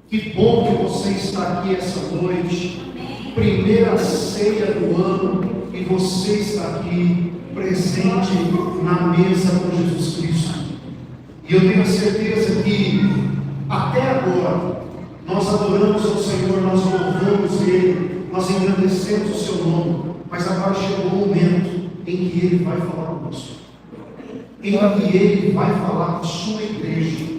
Que bom que você está aqui essa noite, primeira ceia do ano, e você está aqui presente na mesa com Jesus Cristo. E eu tenho certeza que até agora nós adoramos ao Senhor, nós louvamos Ele, nós engrandecemos o seu nome, mas agora chegou o momento em que Ele vai falar conosco, em que Ele vai falar com a sua igreja.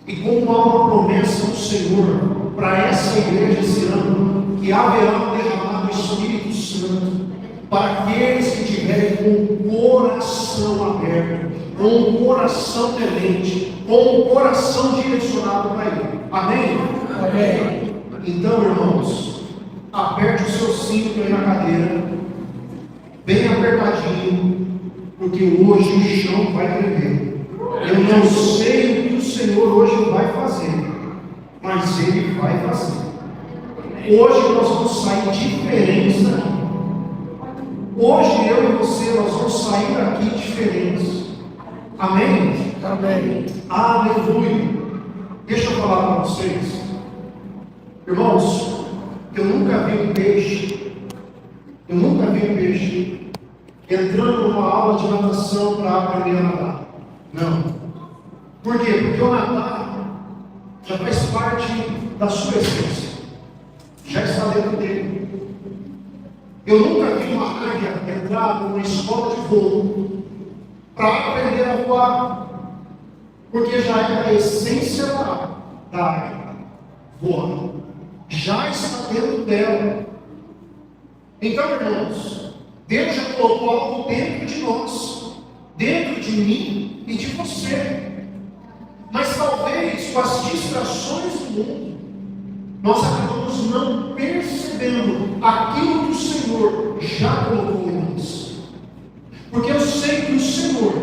E como há uma promessa do Senhor para essa igreja esse ano, que haverá um derramado do Espírito Santo para aqueles que tiverem com o coração aberto, com o coração temente, com o coração direcionado para Ele. Amém? Amém. Então, irmãos, aperte o seu cinto aí na cadeira, bem apertadinho, porque hoje o chão vai tremer. Eu não sei o que o Senhor hoje vai fazer, mas Ele vai fazer. Hoje nós vamos sair diferentes daqui. Hoje eu e você, nós vamos sair daqui diferentes. Amém? Amém. Aleluia. Deixa eu falar para vocês, irmãos, eu nunca vi um peixe entrando numa aula de natação para aprender a nadar. Não. Por quê? Porque o nadar já faz parte da sua essência, já está dentro dele. Eu nunca vi uma águia entrar numa escola de voo para aprender a voar, porque já é a essência da águia voar, já está dentro dela. Então, irmãos, Deus já colocou algo dentro de nós, dentro de mim e de você. Mas talvez com as distrações do mundo, nós acabamos não percebendo aquilo que o Senhor já colocou em nós. Porque eu sei que o Senhor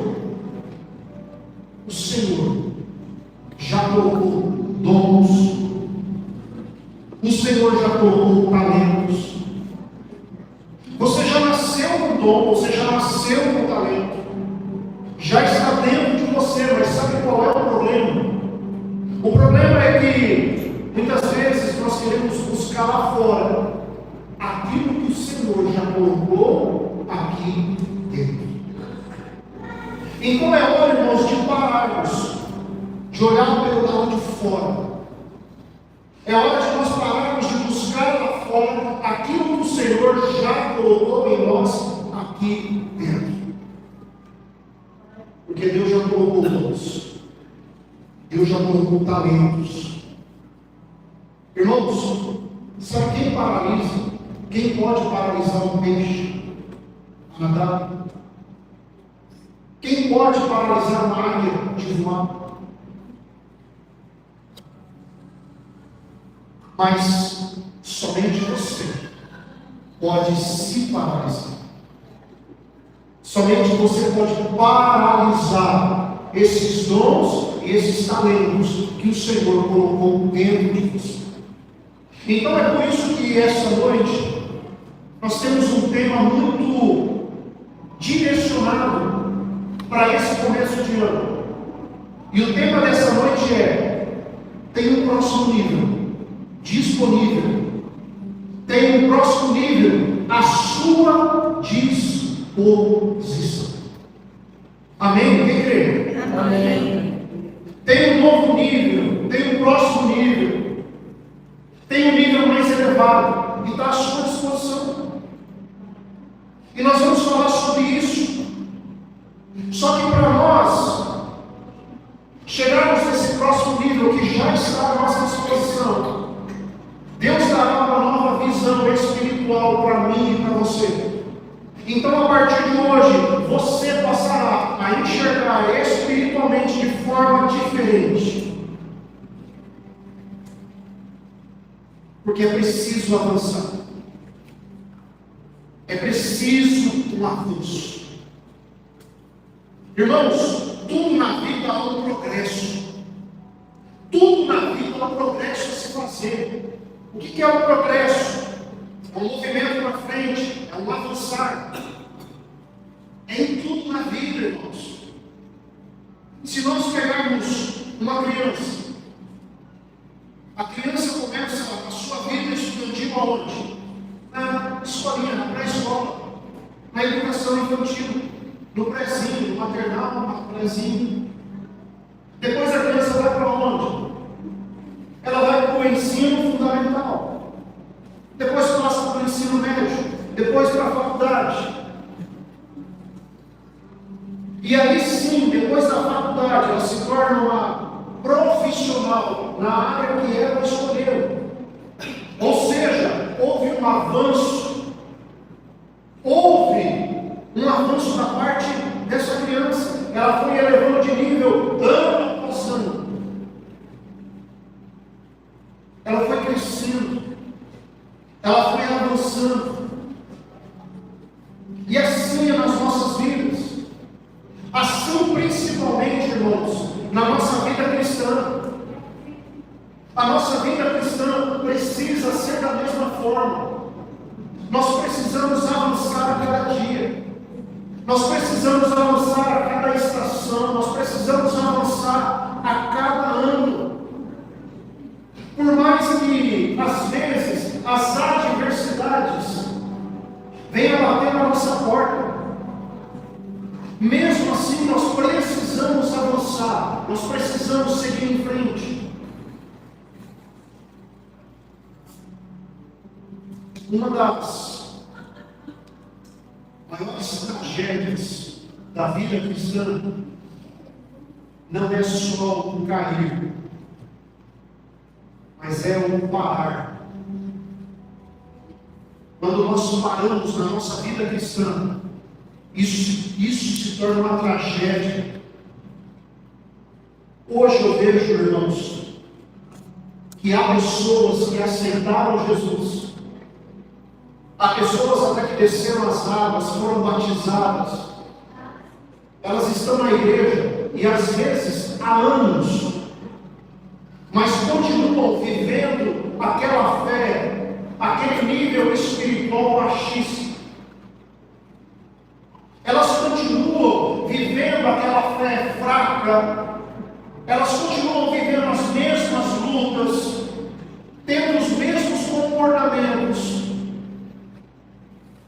já colocou dons, o Senhor já colocou talentos. Você já nasceu com dom, você já nasceu com talento, já está dentro de você, mas sabe qual é o problema? O problema é que muitas vezes nós queremos buscar lá fora aquilo que o Senhor já colocou aqui dentro. Então é hora, irmãos, de pararmos, de olhar pelo lado de fora. É hora de nós pararmos de buscar lá fora aquilo que o Senhor já colocou em nós aqui dentro. Porque Deus já colocou dons, Deus já colocou talentos. Irmãos, sabe quem paralisa? Quem pode paralisar um peixe a nadar? Quem pode paralisar uma águia de voar? Mas somente você pode se paralisar. Somente você pode paralisar esses dons e esses talentos que o Senhor colocou dentro de você. Então é por isso que essa noite nós temos um tema muito direcionado para esse começo de ano. E o tema dessa noite é: tem um próximo nível disponível. Tem um próximo nível à sua disposição. Amém? Quem crê? Amém. Tem um novo nível, tem um próximo nível, tem um nível mais elevado e está à sua disposição. E nós vamos falar sobre isso. Só que para nós chegarmos nesse próximo nível que já está à nossa disposição, Deus dará uma nova visão espiritual para mim e para você. Então, a partir de hoje, você passará a enxergar espiritualmente de forma diferente. Porque é preciso avançar. É preciso um avanço. Irmãos, tudo na vida há um progresso. Tudo na vida há um progresso a se fazer. O que é o progresso? É um movimento para frente, é um avançar. É em tudo na vida, irmãos. Se nós pegarmos uma criança, A criança começa a sua vida estudantil aonde? Na escolinha, na pré-escola, na educação infantil, no prézinho, no maternal, no prézinho. Depois a criança vai para onde? Ela vai para o ensino fundamental. Depois passa para o ensino médio. Depois para a faculdade. E aí sim, depois da faculdade, ela se torna uma profissional na área que ela escolheu. Ou seja, houve um avanço. Houve um avanço da parte dessa criança. Ela foi elevando de nível ano após ano. Ela foi crescendo. Ela foi avançando. E assim é nas nossas vidas. Assim principalmente, irmãos, na nossa vida cristã. A nossa vida cristã precisa ser da mesma forma. Nós precisamos avançar a cada dia. Nós precisamos avançar a cada estação. Nós precisamos avançar a cada ano. Por mais que, às vezes, as adversidades venham bater na nossa porta, mesmo assim nós precisamos avançar, nós precisamos seguir em frente. Uma das maiores tragédias da vida cristã não é só o cair, mas é o parar. Quando nós paramos na nossa vida cristã, isso se torna uma tragédia. Hoje eu vejo, irmãos, que há pessoas que aceitaram Jesus. Há pessoas até que desceram as águas, foram batizadas. Elas estão na igreja e às vezes há anos, mas continuam vivendo aquela fé, aquele nível espiritual baixíssimo. Elas continuam vivendo aquela fé fraca, elas continuam vivendo as mesmas lutas, tendo os mesmos comportamentos,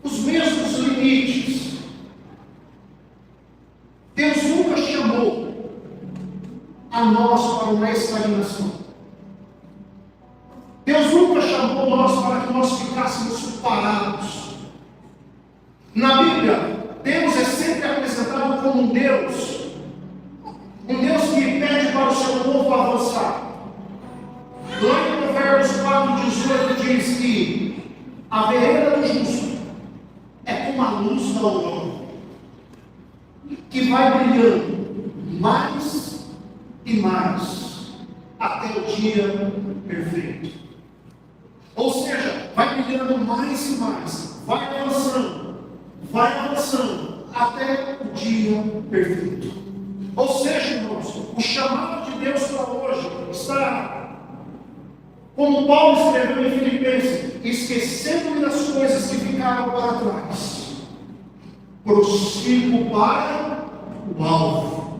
os mesmos limites. Deus nunca chamou a nós para uma estagnação. Deus nunca chamou nós para que nós ficássemos parados. Na Bíblia, Deus é sempre apresentado como um Deus que pede para o seu povo avançar. Lá em Provérbios 4,18 diz que a vereda do justo é como a luz da aurora, que vai brilhando mais e mais até o dia perfeito. Ou seja, vai brilhando mais e mais, vai avançando até o dia perfeito. Ou seja, irmãos, o chamado de Deus para hoje está, como Paulo escreveu em Filipenses, esquecendo-me das coisas que ficaram para trás, prossigo para o alvo.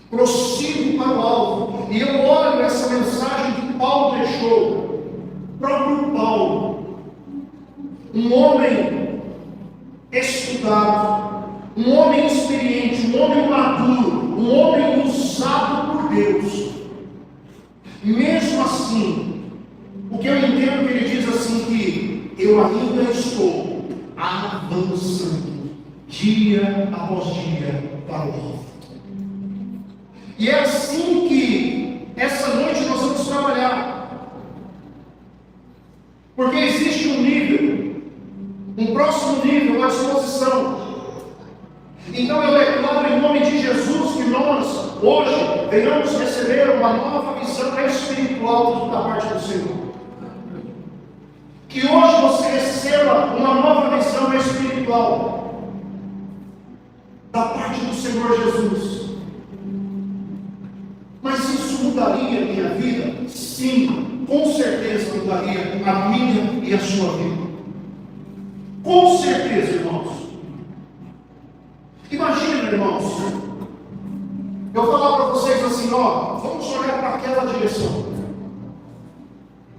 Prossigo para o alvo. E eu olho essa mensagem que Paulo deixou, o próprio Paulo, um homem estudado, um homem experiente, um homem maduro, um homem usado por Deus. Mesmo assim, o que eu entendo que ele diz assim, que eu ainda estou avançando, dia após dia, para o alvo. E é assim que essa noite nós vamos trabalhar. Porque existe um nível, um próximo nível, uma disposição. Então eu declaro em nome de Jesus que nós, hoje, venhamos receber uma nova visão espiritual da parte do Senhor. Que hoje você receba uma nova visão espiritual da parte do Senhor Jesus. Mas isso mudaria a minha vida? Sim, com certeza mudaria a minha e a sua vida. Com certeza, irmãos. Imagina, irmãos, eu falar para vocês assim, ó, vamos olhar para aquela direção.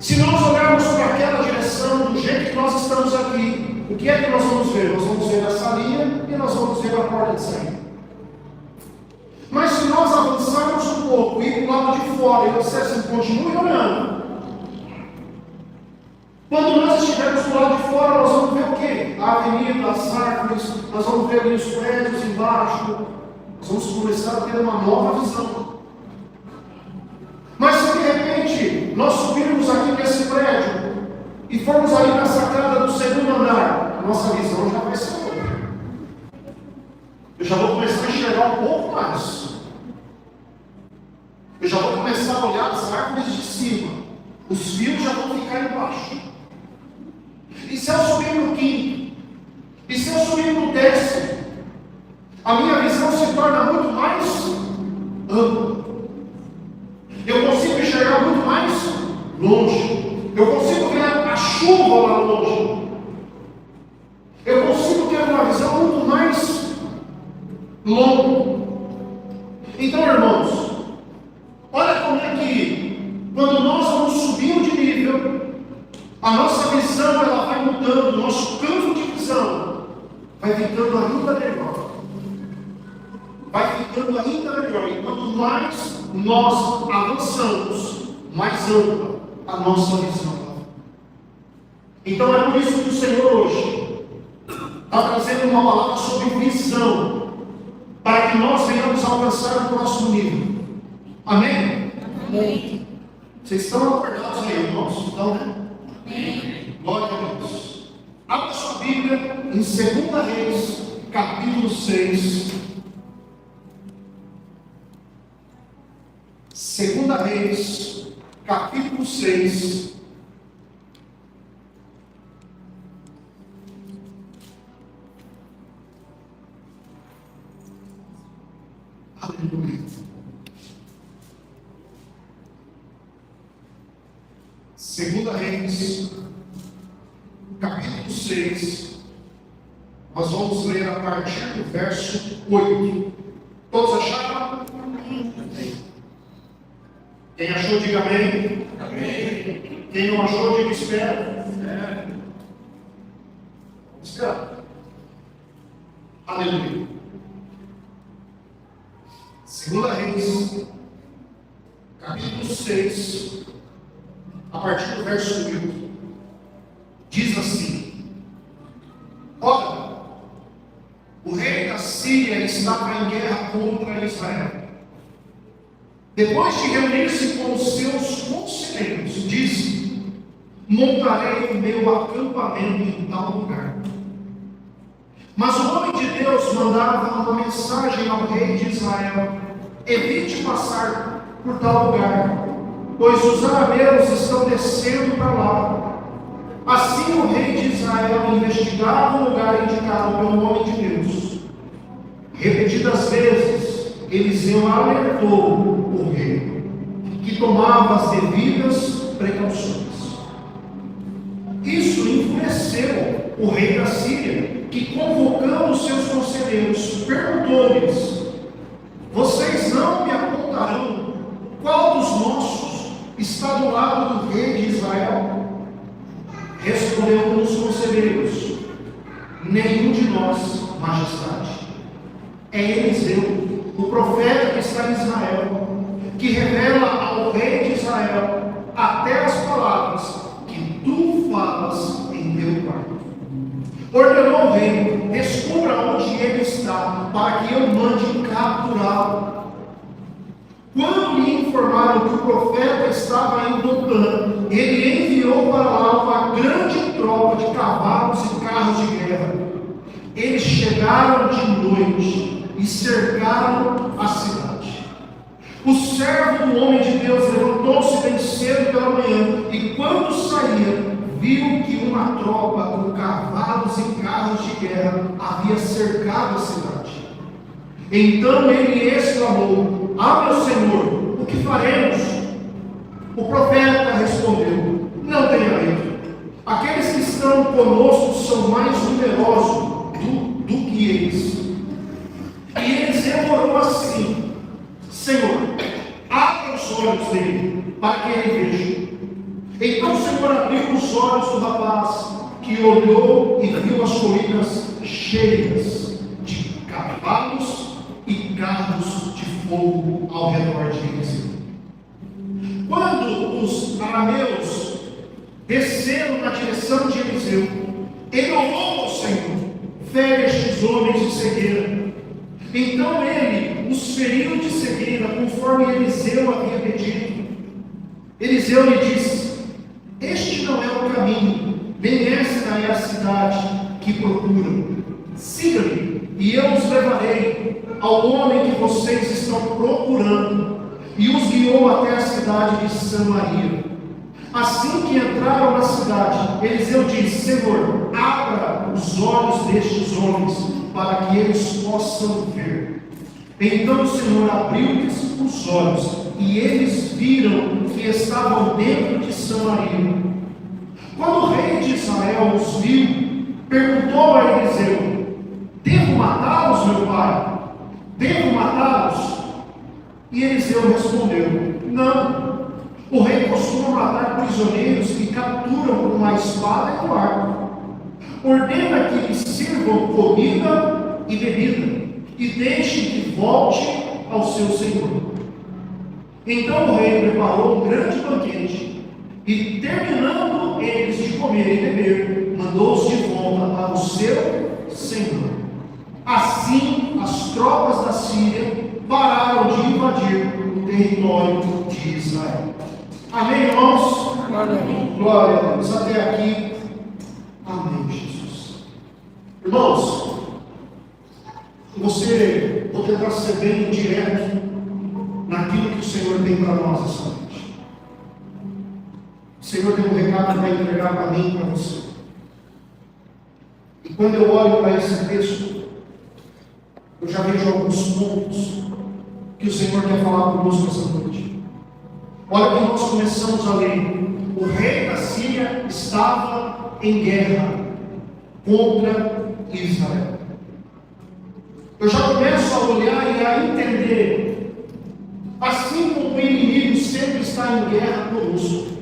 Se nós olharmos para aquela direção, do jeito que nós estamos aqui, o que é que nós vamos ver? Nós vamos ver a salinha e nós vamos ver a porta de saída. Mas se nós avançarmos um pouco e ir para o lado de fora e você continue olhando, quando nós estivermos do lado de fora, nós vamos ver o quê? A avenida, as árvores, nós vamos ver ali os prédios embaixo, nós vamos começar a ter uma nova visão. Mas se de repente nós subirmos aqui nesse prédio e formos ali na sacada do segundo andar, a nossa visão já vai ser outra. Eu já vou começar a enxergar um pouco mais. Eu já vou começar a olhar as árvores de cima. Os fios já vão ficar embaixo. E se eu subir no quinto? E se eu subir no décimo? A minha visão se torna muito mais ampla. Eu consigo enxergar muito mais longe. Eu consigo ver a chuva lá longe. Eu consigo ter uma visão muito mais longa. Então, irmãos, olha como é que quando nós vamos subindo de nível, a nossa visão ela vai mudando, o nosso campo de visão vai ficando ainda melhor. Vai ficando ainda melhor. E quanto mais nós avançamos, mais ampla a nossa visão. Então é por isso que o Senhor hoje está trazendo uma palavra sobre visão, para que nós venhamos alcançar o próximo nível. Amém? Amém. Vocês estão acordados aí, irmãos? Estão, né? Amém. Glória a Deus. Abra sua Bíblia em 2 Reis, capítulo 6. 2 Reis, capítulo 6. Aleluia. 2 Reis, capítulo 6. Nós vamos ler a partir do verso 8. Todos acharam? Amém. Quem achou, diga amém. Amém. Quem não achou, diga espera. Vamos esperar. Aleluia. 2 Reis, capítulo 6, a partir do verso 8, diz assim: ora, o rei da Síria estava em guerra contra Israel. Depois de reunir-se com os seus conselheiros, disse: montarei o meu acampamento em tal lugar. Mas o homem de Deus mandava uma mensagem ao rei de Israel: evite passar por tal lugar, pois os arameus estão descendo para lá. Assim o rei de Israel investigava o lugar indicado pelo homem de Deus. Repetidas vezes, Eliseu alertou o rei, que tomava as devidas precauções. Isso enfureceu o rei da Síria, que, convocando os seus conselheiros, perguntou-lhes: vocês não me apontarão qual dos nossos está do lado do rei de Israel? Respondeu os conselheiros: nenhum de nós, majestade. É Eliseu, o profeta que está em Israel, que revela ao rei de Israel até as palavras que tu falas em teu quarto. Ordenou o rei: descubra onde ele está, para que eu mande capturá-lo. Quando lhe informaram que o profeta estava em Dotã, ele enviou para lá uma grande tropa de cavalos e carros de guerra. Eles chegaram de noite e cercaram a cidade. O servo do homem de Deus levantou-se bem cedo pela manhã, e quando saía, viu que uma tropa com cavalos e carros de guerra havia cercado a cidade. Então ele exclamou: ah, meu senhor, o que faremos? O profeta respondeu: não tenha medo. Aqueles que estão conosco são mais numerosos do que eles. E eles orou assim: Senhor, abra os olhos dele, para que ele veja. Então o Senhor abriu os olhos do rapaz, que olhou e viu as colinas cheias de cavalos e carros de fogo ao redor de Eliseu. Quando os arameus desceram na direção de Eliseu, ele orou ao Senhor: fere estes homens de cegueira. Então ele os feriu de cegueira, conforme Eliseu havia pedido. Eliseu lhe disse: este não é o caminho, nem esta é a cidade que procuram. Siga-me, e eu os levarei ao homem que vocês estão procurando. E os guiou até a cidade de Samaria. Assim que entraram na cidade, Eliseu disse: Senhor, abra os olhos destes homens, para que eles possam ver. Então o Senhor abriu-lhes os olhos, e eles viram que estavam dentro de Samaria. Quando o rei de Israel os viu, perguntou a Eliseu: devo matá-los, meu pai? Devo matá-los? E Eliseu respondeu: não. O rei costuma matar prisioneiros que capturam com a espada e o arco. Ordena que lhes sirvam comida e bebida, e deixem que volte ao seu senhor. Então o rei preparou um grande banquete, e terminando eles de comer e beber, mandou-os de volta para o seu senhor. Assim as tropas da Síria pararam de invadir o território de Israel. Amém, irmãos? Amém. Glória a Deus. Até aqui. Amém, Jesus. Irmãos, vou tentar ser bem direto naquilo que o Senhor tem para nós essa noite. O Senhor tem um recado para entregar para mim e para você. E quando eu olho para esse texto, eu já vejo alguns pontos que o Senhor quer falar conosco essa noite. Olha que nós começamos a ler. O rei da Síria estava em guerra contra Israel. Eu já começo a olhar e a entender, assim como o inimigo sempre está em guerra conosco.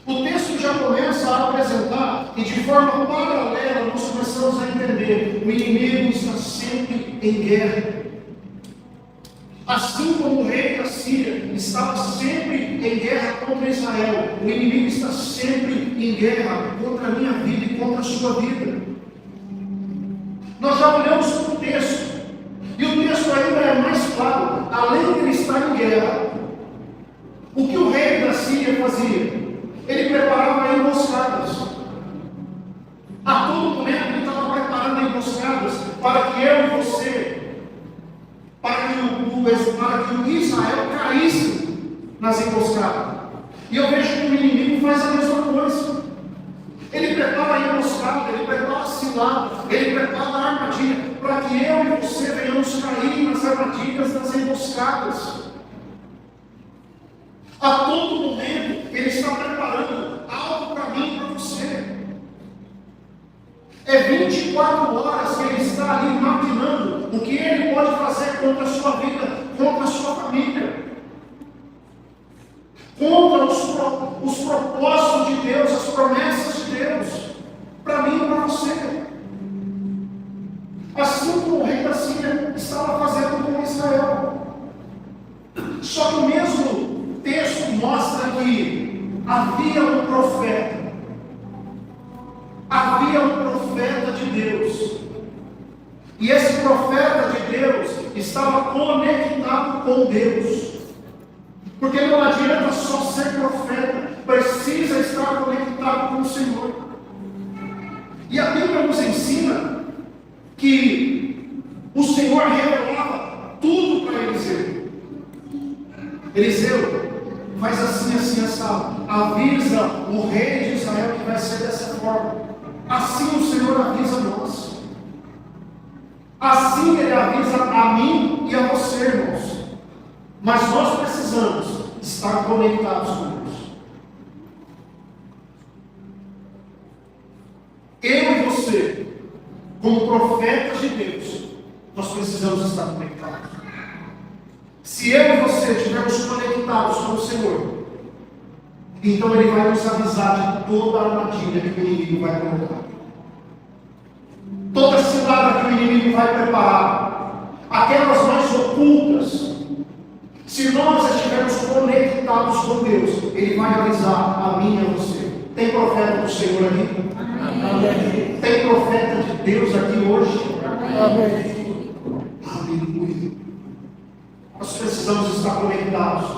O texto já começa a apresentar, e de forma paralela nós começamos a entender: o inimigo está sempre em guerra. Assim como o rei da Síria estava sempre em guerra contra Israel, o inimigo está sempre em guerra contra a minha vida e contra a sua vida. Nós já olhamos para o texto, e o texto ainda é mais claro. Além de ele estar em guerra, o que o rei da Síria fazia? Ele preparava emboscadas. A todo momento ele estava preparando emboscadas para que eu e você, para que o Israel caísse nas emboscadas. E eu vejo que o inimigo faz a mesma coisa. Ele prepara a emboscada, ele prepara a cilada, ele prepara a armadilha, para que eu e você venhamos cair nas armadilhas das emboscadas. A todo momento ele está preparando algo para mim e para você. É 24 horas que ele está ali maquinando o que ele pode fazer contra a sua vida, contra a sua família, contra os propósitos de Deus, as promessas de Deus, para mim e para você. Assim como o rei da Síria estava fazendo com Israel. Só que o mesmo texto mostra que havia um profeta. Havia um profeta de Deus, e esse profeta de Deus estava conectado com Deus, porque não adianta só ser profeta, precisa estar conectado com o Senhor. E a Bíblia nos ensina que o Senhor revelava tudo para Eliseu. Eliseu, faz assim, assim, assado, avisa o rei de Israel que vai ser dessa forma. Assim o Senhor avisa a nós. Assim Ele avisa a mim e a você, irmãos. Mas nós precisamos estar conectados com Deus. Eu e você, como profetas de Deus, nós precisamos estar conectados. Se eu e você estivermos conectados com o Senhor, Então ele vai nos avisar de toda a armadilha que o inimigo vai colocar, toda cilada que o inimigo vai preparar, aquelas mais ocultas. Se nós estivermos conectados com Deus, ele vai avisar a mim e a você. Tem profeta do Senhor aqui? Amém. Tem profeta de Deus aqui hoje? Amém. Aleluia. Nós precisamos estar conectados,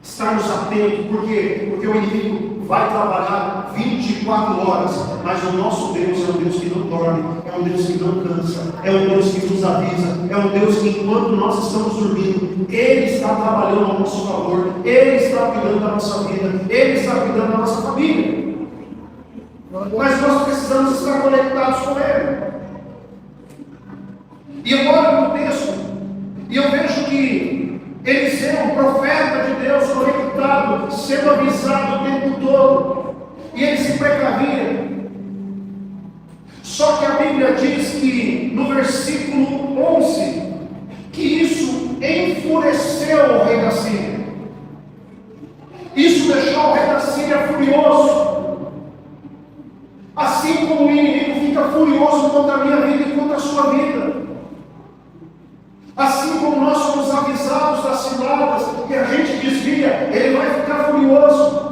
estarmos atentos. Por quê? Porque o inimigo vai trabalhar 24 horas, mas o nosso Deus é um Deus que não dorme, é um Deus que não cansa, é um Deus que nos avisa, é um Deus que enquanto nós estamos dormindo, Ele está trabalhando ao nosso favor, Ele está cuidando da nossa vida, Ele está cuidando da nossa família. Mas nós precisamos estar conectados com Ele. E eu olho no texto e eu vejo que Eliseu, um profeta de Deus, conectado, sendo avisado o tempo todo, e ele se precavia. Só que a Bíblia diz que no versículo 11, que isso enfureceu o rei da Síria. Isso deixou o rei da Síria furioso. Assim como o inimigo fica furioso contra a minha vida e contra a sua vida. Assim como nós somos avisados das ciladas que a gente desvia, ele vai ficar furioso.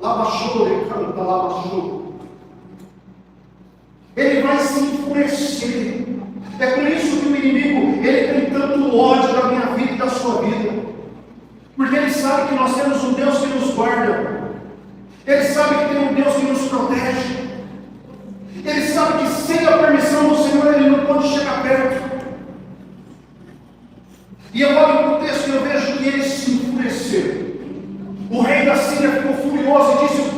Labachou, ele canta, labachou. Ele vai se enfurecer. É por isso que o inimigo, ele tem tanto ódio da minha vida e da sua vida. Porque ele sabe que nós temos um Deus que nos guarda. Ele sabe que tem um Deus que nos protege. Ele sabe que sem a permissão do Senhor ele não pode chegar perto. E eu olho para o texto e eu vejo que ele se enfureceu. O rei da Síria ficou furioso e disse,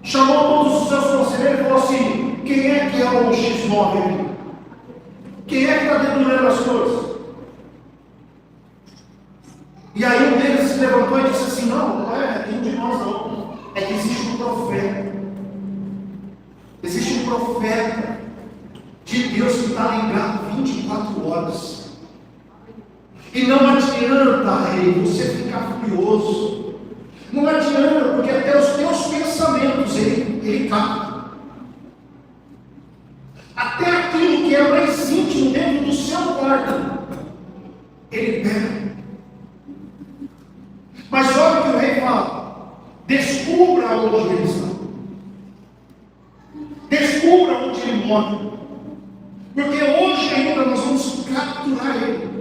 chamou todos os seus conselheiros e falou assim: quem é que é o X9 aqui? Quem é que está dedurando as coisas? E aí um deles se levantou e disse assim: não é nenhum de nós não. É que existe um profeta. Existe um profeta de Deus que está ligado 24 horas. E não adianta, rei, você ficar furioso. Não adianta, porque até os teus pensamentos ele capta. Até aquilo que é mais íntimo dentro do seu quarto, ele pega. Mas olha o que o rei fala: descubra onde ele está. Descubra onde ele mora. Porque hoje ainda nós vamos capturar ele.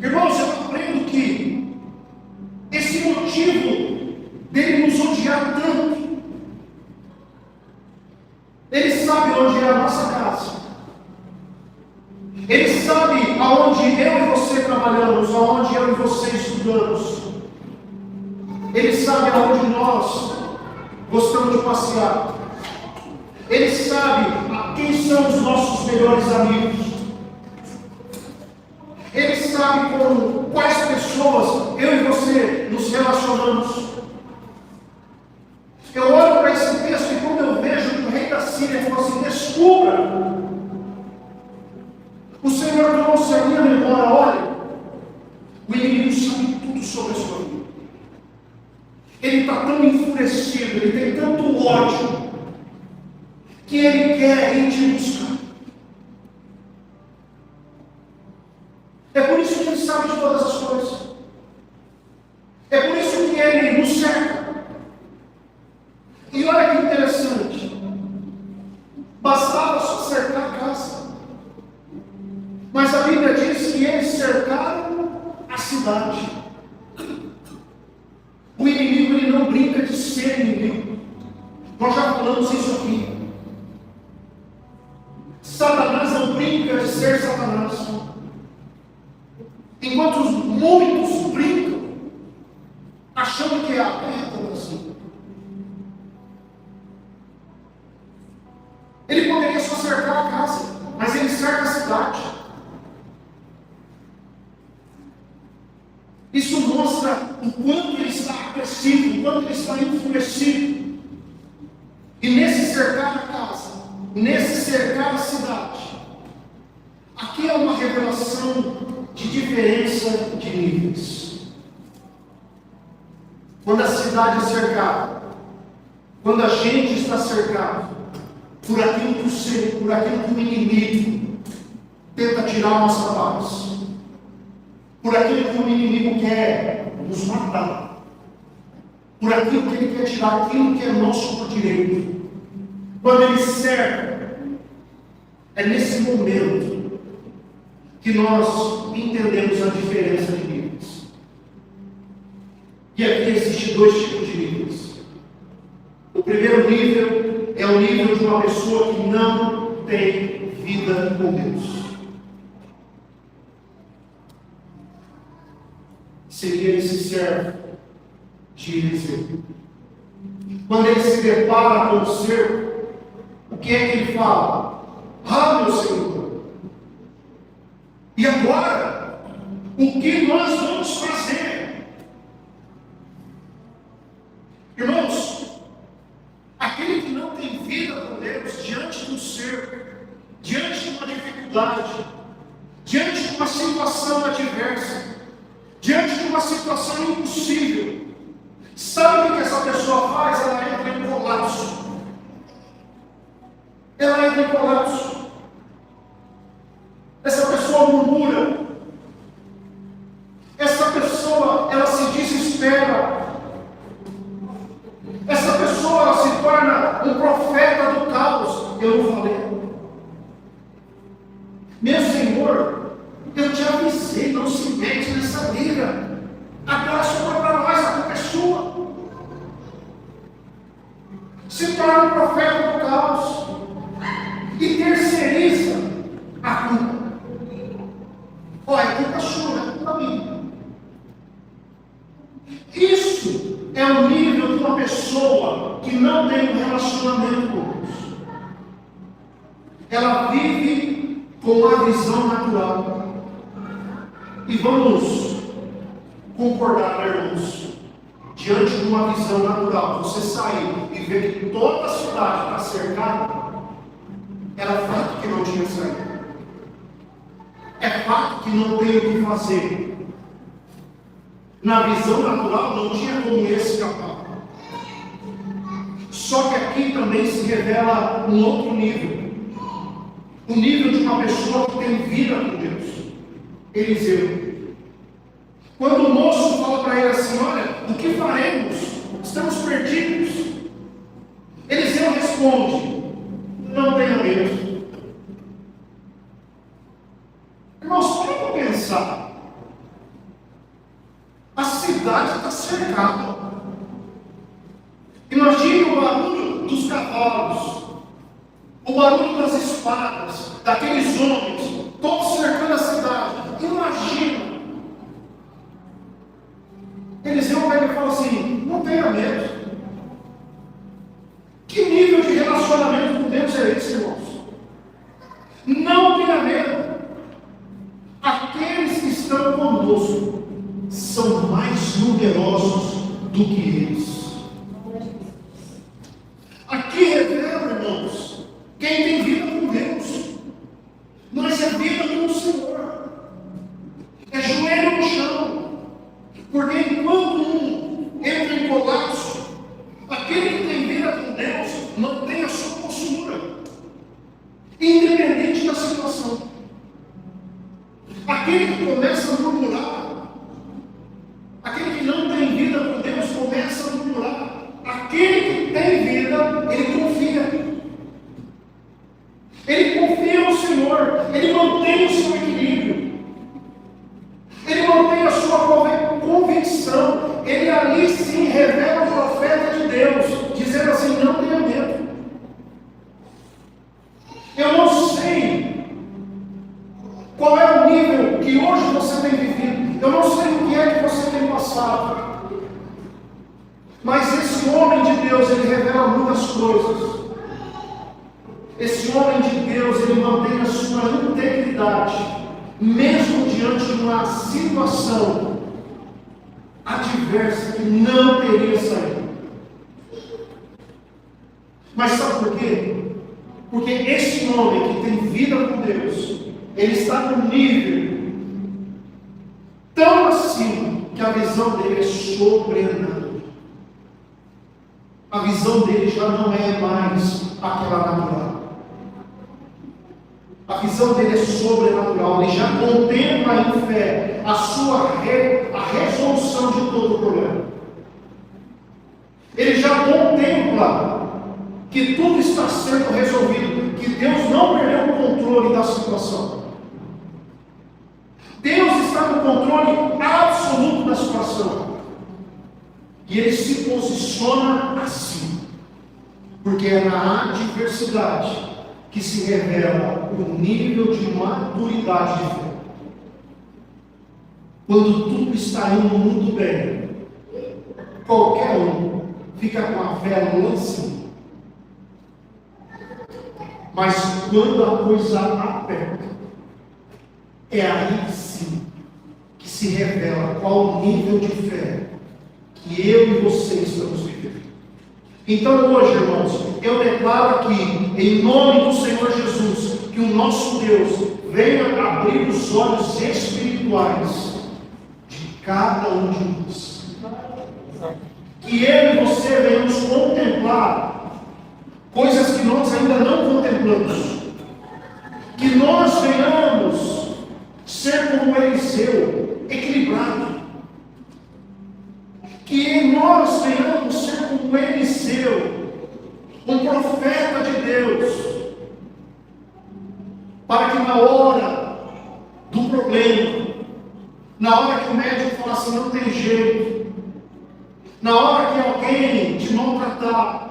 Irmãos, eu aprendo que esse motivo dele nos odiar tanto, ele sabe onde é a nossa casa. Ele sabe aonde eu e você trabalhamos, aonde eu e você estudamos. Ele sabe aonde nós gostamos de passear. Ele sabe quem são os nossos melhores amigos. Ele sabe com quais pessoas eu e você nos relacionamos. Eu olho para esse texto e quando eu vejo que o rei da Síria falou assim: descubra. O Senhor trouxe a minha memória: olha, o inimigo sabe tudo sobre a sua vida. Ele está tão enfurecido, ele tem tanto ódio, que ele quer ir te buscar. É por isso que ele sabe de todas as coisas. É por isso que ele nos cerca. E olha que interessante. Bastava só cercar a casa. Mas a Bíblia diz que eles cercaram a cidade. O inimigo, ele não brinca de ser inimigo. Nós já falamos isso aqui. Satanás não brinca de ser Satanás. Enquanto muitos brincam, achando que é a terra assim. Ele poderia só cercar a casa, mas ele cerca a cidade. Isso mostra o quanto ele está agressivo, o quanto ele está enfurecido. E nesse cercar a casa, nesse cercar a cidade, aqui é uma revelação de diferença de níveis. Quando a cidade é cercada, quando a gente está cercado por aquilo que o inimigo tenta tirar a nossa paz, por aquilo que o inimigo quer nos matar, por aquilo que ele quer tirar aquilo que é nosso por direito, quando ele cerca, é nesse momento que nós entendemos a diferença de níveis. E aqui existem dois tipos de níveis. O primeiro nível é o nível de uma pessoa que não tem vida com Deus. Seria esse servo de Eliseu. Quando ele se depara com o cerco, o que é que ele fala? Ah, meu Senhor, e agora? O que nós vamos fazer? Irmãos, aquele que não tem vida com Deus, diante do cerco, diante de uma dificuldade, diante de uma situação adversa, diante de uma situação impossível, sabe o que essa pessoa faz? Ela entra em colapso. Ela entra em colapso. Essa pessoa murmura. Essa pessoa, ela se desespera. Essa pessoa, ela se torna um profeta do caos. Eu não falei. Meu Senhor, eu te avisei, não se mete nessa briga. A graça foi para nós, a culpa é sua. Se torna um profeta do caos e terceiriza a culpa. Olha, é culpa sua, não é culpa minha. Isso é o nível de uma pessoa que não tem um relacionamento com Deus. Ela vive com a visão natural. E vamos concordar, irmãos, diante de uma visão natural, você sair e ver que toda a cidade está cercada, era fato que não tinha saído. É fato que não tem o que fazer. Na visão natural não tinha como escapar. Só que aqui também se revela um outro nível. O nível de uma pessoa que tem vida com Deus. Eliseu. Quando o moço fala para ele assim, olha, o que faremos? Estamos perdidos. Eliseu responde, não tenha medo. Irmãos, para pensar. A cidade está cercada. Imagine o barulho dos cavalos, o barulho das espadas, daqueles homens, todos cercando a cidade. Imagina. Eliseu pega e fala assim, não tenha medo. Que nível de relacionamento com Deus é esse, irmãos? Não tenha medo. Aqueles que estão conosco são mais numerosos do que eles. Aqui revela, irmãos, quem tem vida com Deus. Nós é vida com o Senhor. É joelho no chão. Porque enquanto um entra em colapso, aquele que tem vida com Deus mantém a sua postura, independente da situação. Aquele que começa a murmurar, aquele que não tem vida com Deus começa a murmurar. Aquele que tem vida, ele confia. Ele confia no Senhor, ele mantém o seu equilíbrio, ele mantém a sua convicção. Ele ali sim revela o profeta de Deus, dizendo assim, não tenha medo. Eu não sei qual é o nível que hoje você tem vivido, eu não sei o que é que você tem passado, mas esse homem de Deus, ele revela muitas coisas. Esse homem de Deus, ele mantém a sua integridade, mesmo diante de uma situação adversa que não teria saído. Mas sabe por quê? Porque esse homem que tem vida com Deus, ele está num nível tão acima que a visão dele é sobrenatural. A visão dele já não é mais aquela natural. A visão dele é sobrenatural. Ele já contempla em fé a resolução de todo o problema. Ele já contempla que tudo está sendo resolvido, que Deus não perdeu o controle da situação. Deus está no controle absoluto da situação. E ele se posiciona assim, porque é na adversidade que se revela o nível de maturidade de fé. Quando tudo está indo muito bem, qualquer um fica com a fé lá em cima. Mas quando a coisa aperta, é aí sim que se revela qual o nível de fé que eu e você estamos vivendo. Então hoje, irmãos, eu declaro aqui, em nome do Senhor Jesus, que o nosso Deus venha abrir os olhos espirituais de cada um de nós. Que eu e você venhamos contemplar coisas que nós ainda não contemplamos. Que nós venhamos ser como Eliseu, equilibrado. Que nós venhamos ser como Eliseu, um profeta de Deus, para que na hora do problema, na hora que o médico fala assim, não tem jeito, na hora que alguém te maltratar,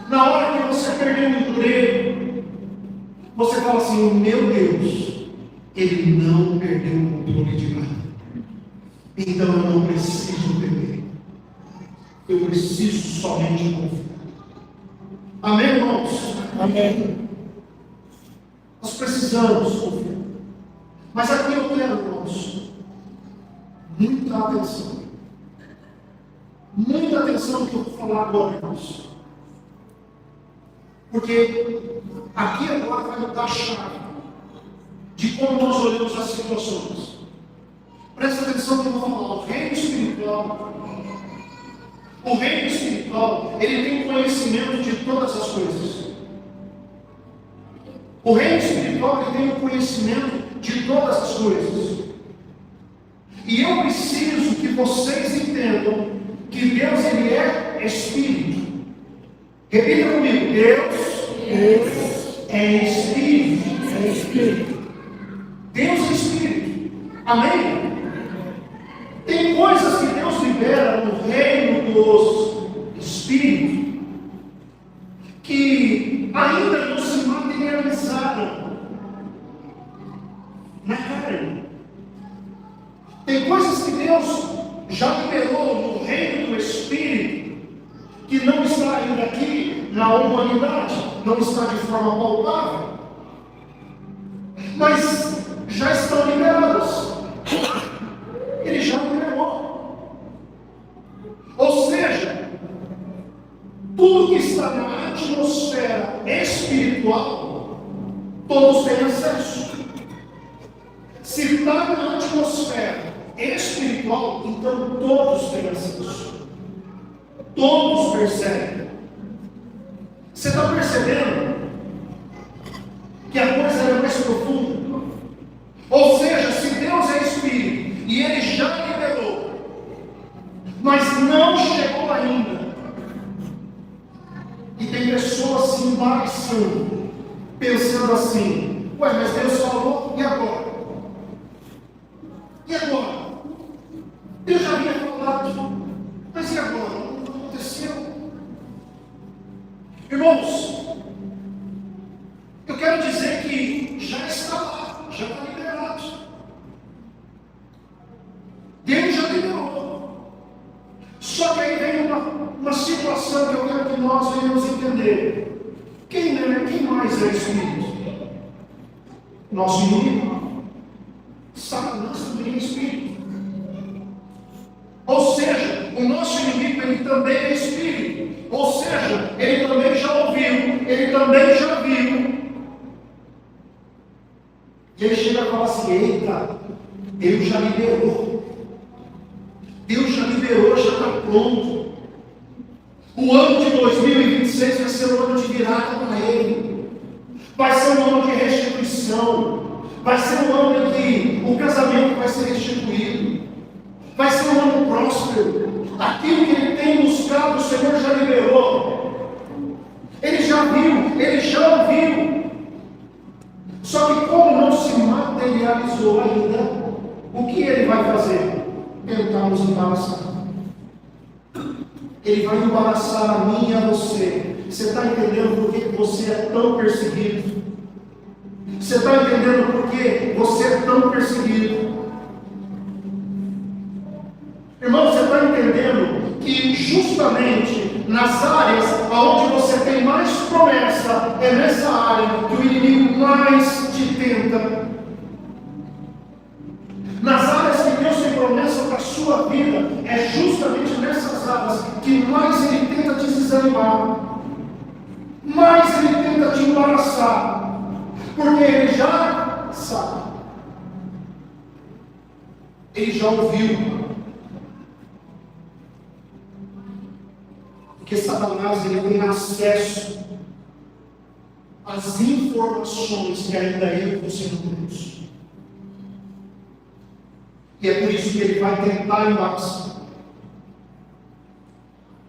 na hora que você perder o emprego, você fala assim, meu Deus, ele não perdeu o controle de nada, então eu não preciso temer. Eu preciso somente confiar. Amém, irmãos? Amém. Nós precisamos confiar. Mas aqui eu quero, irmãos, muita atenção. Muita atenção no que eu vou falar agora, irmãos. Porque aqui agora vai mudar a chave de como nós olhamos as situações. Presta atenção no que eu vou falar. O reino espiritual. O reino espiritual, ele tem conhecimento de todas as coisas. O reino espiritual, ele tem o conhecimento de todas as coisas. E eu preciso que vocês entendam que Deus, ele é Espírito. Repita comigo, Deus é Espírito. É Espírito. Deus é Espírito. Amém? Tem coisas que Deus libera no reino dos Espíritos que ainda não se materializaram na carne. Tem coisas que Deus já liberou no reino do Espírito que não está ainda aqui na humanidade, não está de forma palpável, mas já estão liberadas. Ele já liberou. Ou seja, tudo que está na atmosfera espiritual, todos têm acesso. Se está na atmosfera espiritual, então todos têm acesso. Todos percebem. Você está percebendo que a coisa é mais profunda? Ou seja, se Deus é Espírito e Ele já liberou, mas não chegou ainda, e tem pessoas se embaraçando, pensando assim, ué, mas Deus falou, e agora? E agora? Deus já havia falado, mas e agora? Não aconteceu? Irmãos, eu quero dizer que já está lá, já está liberado. Deus já liberou. Só que aí vem uma situação que eu quero que nós venhamos entender. Quem mais é Espírito? Nosso inimigo. Satanás também é Espírito. Ou seja, o nosso inimigo, ele também é Espírito. Ou seja, ele também já ouviu, ele também já viu. E ele chega e fala assim, eita, Deus já liberou. Deus já liberou, já está pronto. O ano de 2026 vai ser um ano de virada para ele. Vai ser um ano de restituição. Vai ser um ano em que o casamento vai ser restituído. Vai ser um ano próspero. Aquilo que ele tem buscado, o Senhor já liberou. Ele já viu, ele já ouviu. Só que como não se materializou ainda, o que ele vai fazer? Tentar nos embaraçar. Ele vai embaraçar a mim e a você. Você está entendendo por que você é tão perseguido? Você está entendendo por que você é tão perseguido? Irmão, você está entendendo que justamente nas áreas onde você tem mais promessa, é nessa área que o inimigo mais te tenta. Nas áreas que Deus tem promessa para a sua vida, é justamente nessas áreas que mais Ele tenta te desanimar, mais Ele tenta te embaraçar, porque Ele já sabe, Ele já ouviu. Porque Satanás ele tem acesso às informações que ainda eu e você não temos. E é por isso que ele vai tentar embaraçar.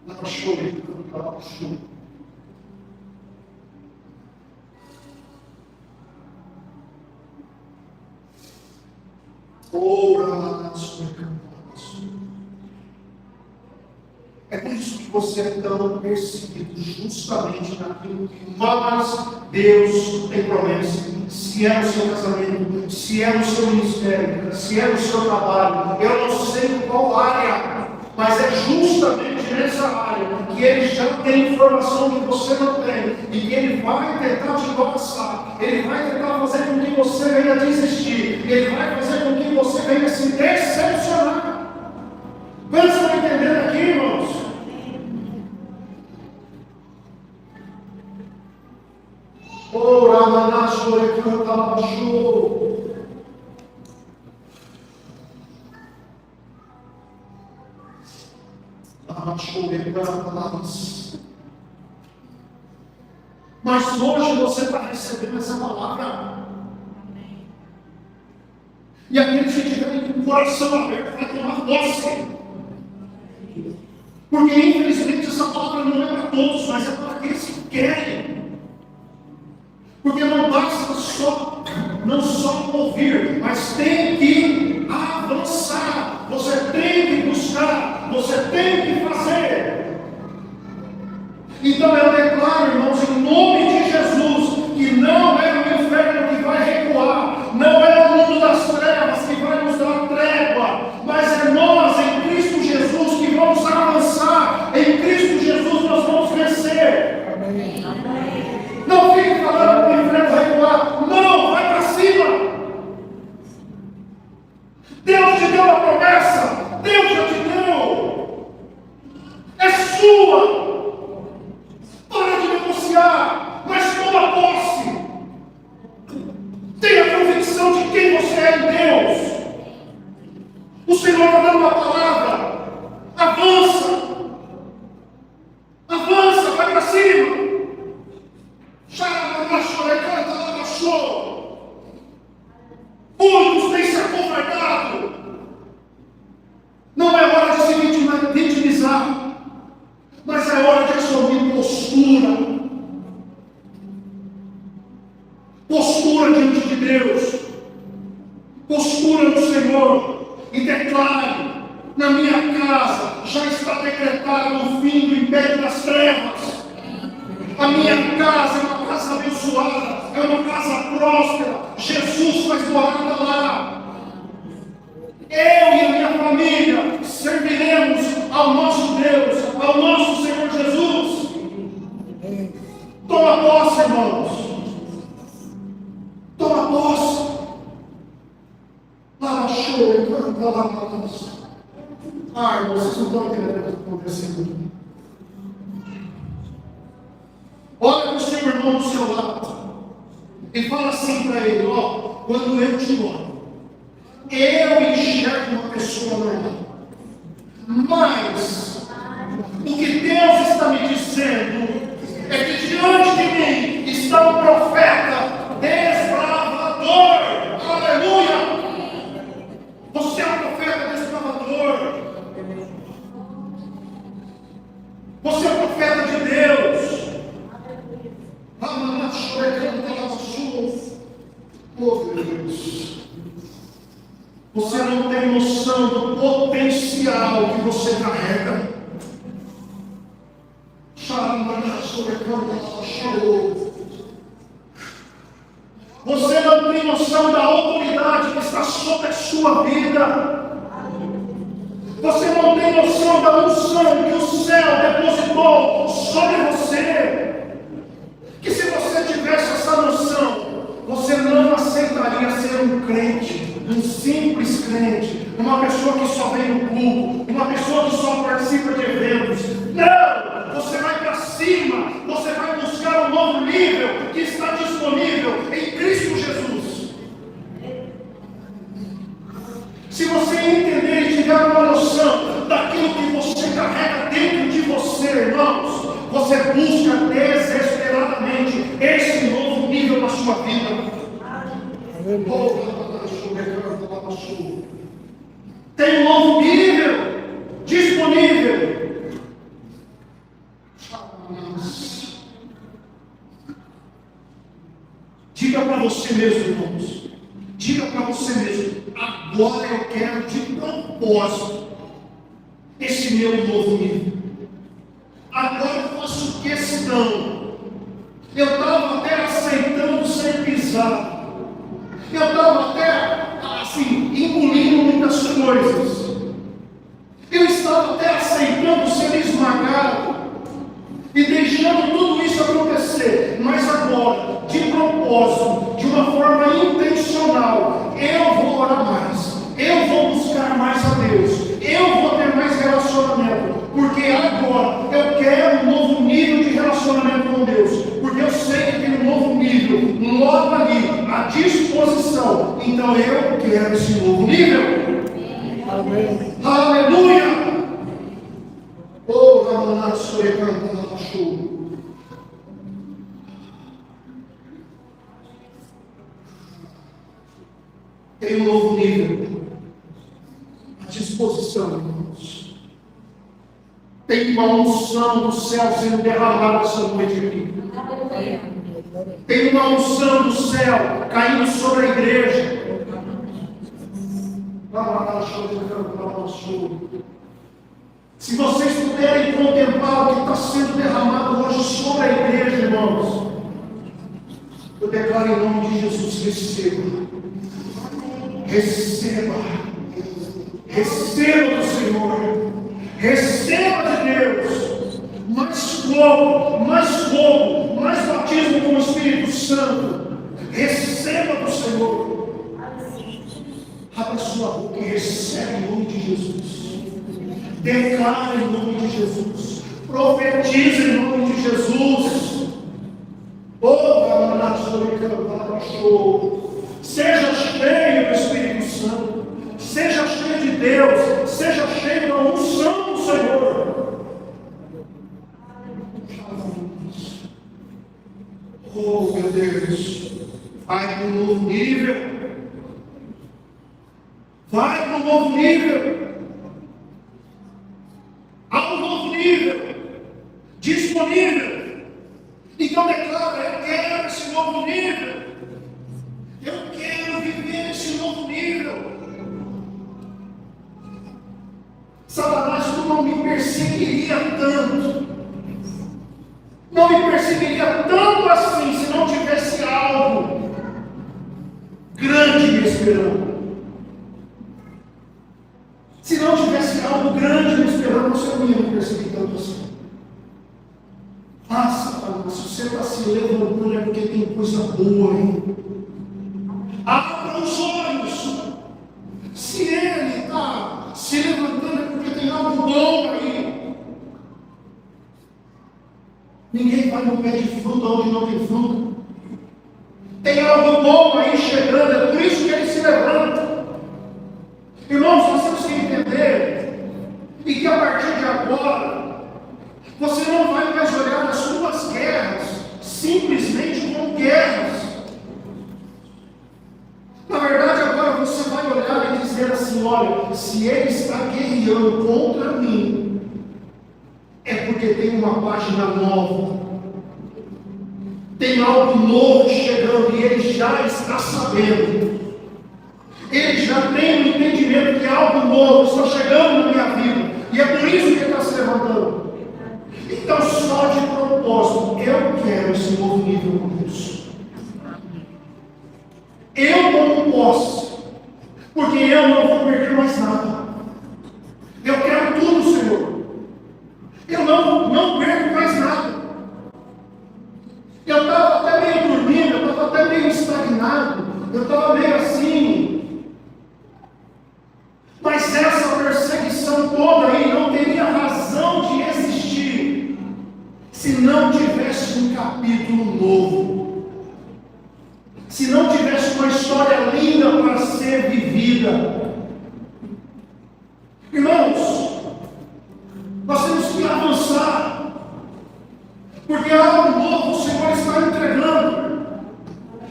Não chore, não chore. Ora, é por isso que você é tão perseguido, justamente naquilo que mais Deus tem promessa. Se é o seu casamento, se é o seu ministério, se é o seu trabalho, eu não sei qual área, mas é justamente nessa área que Ele já tem informação que você não tem, e que Ele vai tentar te embaraçar, Ele vai tentar fazer com que você venha desistir, Ele vai fazer com que você venha se decepcionar. Quantos estão entendendo aqui, irmãos? Ora, manacho, recanta, baixou. Mas hoje você está recebendo essa palavra. E aqueles que tiverem com o coração aberto vai tomar posse. Porque infelizmente essa palavra não é para todos, mas é para aqueles que querem. Porque não basta não só ouvir, mas tem que avançar. Você tem que buscar, você tem que fazer. Então eu declaro, irmãos, em nome de Jesus, que não é o inferno que vai recuar, não é o mundo das trevas que vai nos dar trégua, mas é nós em Cristo Jesus que vamos avançar. Em Cristo Jesus nós vamos vencer. Amém. Não fique falando que o inferno vai recuar. Não, vai para cima. Deus te deu a promessa. Deus já te deu. É sua. Para de negociar, mas toma posse. Tenha convicção de quem você é em Deus. O Senhor está dando uma palavra. Avança. Avança, vai para cima. Muitos têm se acovardado. Não é hora de se vitimizar, mas é hora de assumir postura. Postura diante de Deus. Postura no Senhor. E declare: na minha casa já está decretado o fim do império das trevas. A minha casa é uma casa abençoada, é uma casa próspera. Jesus faz morada lá. Eu e a minha família serviremos ao nosso Deus, ao nosso Senhor Jesus. Toma posse, irmãos. Toma posse. Lava show, canta, lava. Ai, vocês não estão entendendo o que está acontecendo aqui. Olha para o seu irmão do seu lado e fala assim para ele: ó, quando eu te olho, eu enxergo uma pessoa normal, mas o que Deus está me Você é profeta de Deus. Oh, Deus. Você não tem noção do potencial que você carrega. Você não tem noção da autoridade que está sobre a sua vida. Você não tem noção da unção que o céu depositou sobre você. Que se você tivesse essa noção, você não aceitaria ser um crente, um simples crente, uma pessoa que só vem no culto, uma pessoa que só participa de eventos. Não! Você vai para cima, você vai buscar um novo nível que está disponível em Cristo Jesus. Se você entender e tiver uma noção daquilo que você carrega dentro de você, irmãos, você busca desesperadamente esse novo nível na sua vida. Tem um novo nível disponível. Diga para você mesmo, irmãos. Diga para você mesmo. Agora eu quero de propósito esse meu novo nível. Agora eu faço questão. Eu estava até aceitando ser pisado. Eu estava até assim, engolindo muitas coisas. Eu estava até aceitando ser esmagado e deixando tudo isso acontecer. Mas agora, de propósito, de uma forma intencional, eu vou orar mais. Eu vou buscar mais a Deus. Eu vou ter mais relacionamento. Porque agora eu quero um novo nível de relacionamento com Deus. Porque eu sei que tem um novo nível logo ali, à disposição. Então eu quero esse novo nível. Amém. Aleluia! Oh, Ramanasso, Recantanacho. Tem um novo nível à disposição, irmãos. Tem uma unção do céu sendo derramada essa noite aqui. Tem uma unção do céu caindo sobre a igreja. Se vocês puderem contemplar o que está sendo derramado hoje sobre a igreja, irmãos, eu declaro em nome de Jesus: receba. Receba. Receba do Senhor. Receba de Deus mais fogo, mais batismo com o Espírito Santo. Receba do Senhor. Abra sua boca e recebe em nome de Jesus. Declara em nome de Jesus. Profetiza em nome de Jesus. Seja cheio do Espírito Santo. Seja cheio de Deus. Seja cheio da unção do Senhor. Oh, meu Deus. Vai para um novo nível. Vai para um novo nível. Há um novo nível disponível. Então declara: eu quero esse novo nível. Eu quero viver esse novo nível. Satanás, tu não me perseguiria tanto. Não me perseguiria tanto assim se não tivesse algo grande me esperando. Se não tivesse algo grande me esperando, você não ia me perseguir tanto assim. Ah, Satanás, se você está se levantando é porque tem coisa boa aí. Abra os olhos. Se ele está se levantando é porque tem algo bom aí. Ninguém vai no pé de fruta onde não tem fruta. Tem algo bom aí chegando, é por isso que ele se levanta. Irmãos, nós temos que entender e que a partir de agora você não vai mais olhar as suas guerras simplesmente como guerras. Na verdade, agora você vai olhar e dizer assim: olha, se ele está guerreando contra mim, é porque tem uma página nova. Tem algo novo chegando e ele já está sabendo. Ele já tem o entendimento que algo novo está chegando na minha vida. E é por isso que ele está se levantando. Então, só de propósito, eu quero esse novo nível com Deus. Eu tomo posse, porque eu não vou perder mais nada. Eu quero tudo, Senhor. Eu não perco mais nada. Eu estava até meio dormindo, eu estava até meio estagnado, eu estava meio assim. Mas essa perseguição toda aí não teria razão de existir se não tivesse um capítulo novo, se não tivesse uma história linda para ser vivida. Irmãos, nós temos que avançar, porque algo novo o Senhor está entregando.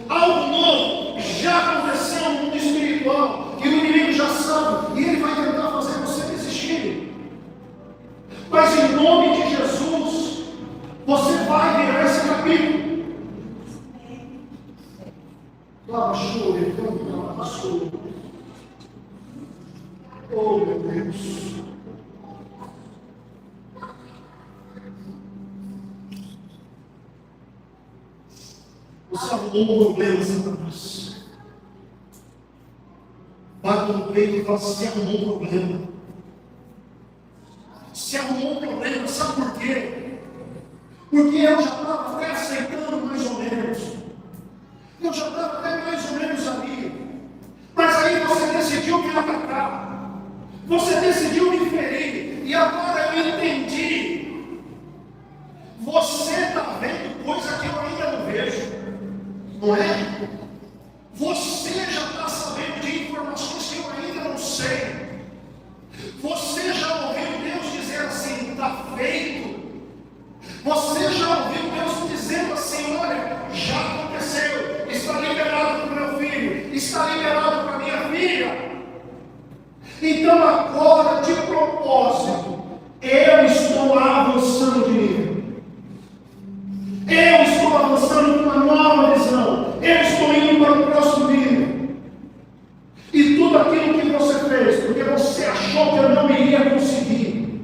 Algo novo já aconteceu no mundo espiritual, e o inimigo já sabe, e ele vai tentar fazer você desistir. Mas em nome de Jesus, você vai virar esse capítulo. Oh, meu Deus. Você arrumou um problema, Satanás. Bate no peito e fala: você arrumou um problema. Você arrumou um problema, sabe por quê? Porque eu já estava até aceitando mais ou menos. Eu já estava até mais ou menos ali. Mas aí você decidiu me atacar. Você decidiu me ferir. E agora eu entendi. Você está vendo coisa que eu ainda não vejo. Não é? Você já está sabendo de informações que eu ainda não sei. Você já ouviu Deus dizer assim: está feito. Você já ouviu Deus dizendo assim: olha, já aconteceu, está liberado para o meu filho, está liberado para a minha filha. Então agora, de propósito, eu estou avançando de nível. Eu estou avançando com uma nova visão. Eu estou indo para o próximo nível. E tudo aquilo que você fez, porque você achou que eu não iria conseguir.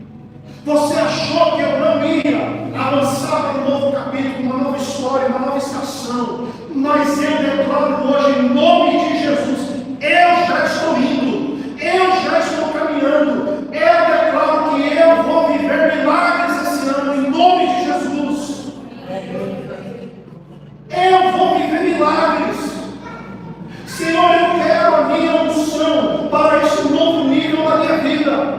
Você achou que eu não ia avançar para um novo capítulo, uma nova história, uma nova estação. Mas eu declaro hoje, em nome de Jesus, eu já estou indo. Eu já estou caminhando. Eu declaro que eu vou viver milagres esse ano, em nome de Jesus. Eu vou viver milagres. Senhor, eu quero a minha unção para esse novo nível da minha vida.